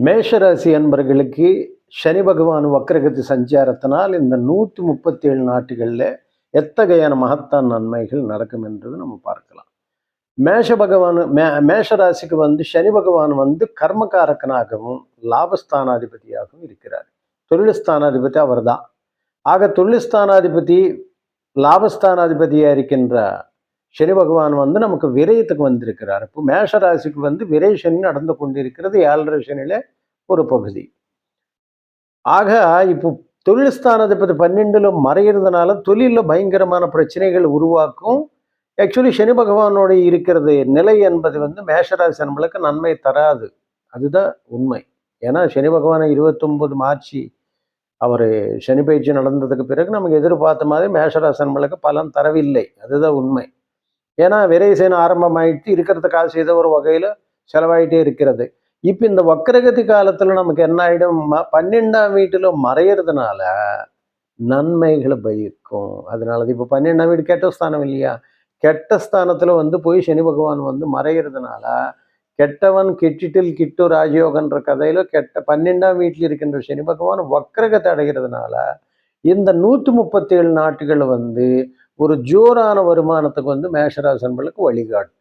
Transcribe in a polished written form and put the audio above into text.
மேஷராசி அன்பர்களுக்கு சனி பகவான் வக்ரகதி சஞ்சாரத்தினால் இந்த 137 நாட்டுகளில் எத்தகையான மகத்தான் நன்மைகள் நடக்கும் என்றது நம்ம பார்க்கலாம். மேஷராசிக்கு சனி பகவான் கர்மகாரகனாகவும் லாபஸ்தானாதிபதியாகவும் இருக்கிறார். தொழில் ஸ்தானாதிபதி அவர் தான். ஆக தொழில் ஸ்தானாதிபதி லாபஸ்தானாதிபதியாக இருக்கின்ற சனி பகவான் நமக்கு விரயத்துக்கு வந்திருக்கிறார். இப்போ மேஷராசிக்கு விரை சனி நடந்து கொண்டிருக்கிறது. 7.5 சனியில ஒரு பகுதி. ஆக இப்போ தொழில் ஸ்தானாதிபதி 12ல மறைகிறதுனால தொழிலில் பயங்கரமான பிரச்சனைகள் உருவாக்கும். ஆக்சுவலி சனி பகவானோட இருக்கிறது நிலை என்பது மேஷராசி நம்மளுக்கு நன்மை தராது. அதுதான் உண்மை. ஏன்னா சனி பகவானை 29 மார்ச் அவர் சனி பயிற்சி நடந்ததுக்கு பிறகு நமக்கு எதிர்பார்த்த மாதிரி மேஷராசி நம்மளுக்கு பலன் தரவில்லை. அதுதான் உண்மை. ஏன்னா விரைசேன ஆரம்பமாயிட்டு இருக்கிறது காசு ஏதோ ஒரு வகையில் செலவாயிட்டே இருக்கிறது. இப்போ இந்த வக்ரகதி காலத்தில் நமக்கு என்ன ஆகிடும், 12ஆம் வீட்டில் மறையிறதுனால நன்மைகளை பயக்கும். அதனால இப்போ 12ஆம் வீடு கெட்ட ஸ்தானம் இல்லையா? கெட்ட ஸ்தானத்தில் போய் சனி பகவான் மறைகிறதுனால கெட்டவன் கெட்டிட்டில் கிட்டு ராஜயோகன்ற கதையில் 12ஆம் வீட்டில் இருக்கின்ற சனி பகவான் வக்ரகத்தை அடைகிறதுனால இந்த 137 நாட்டுகள் ஒரு ஜோரான வருமானத்துக்கு மேஷராசி அன்பர்களுக்கு வழிகாட்டும்.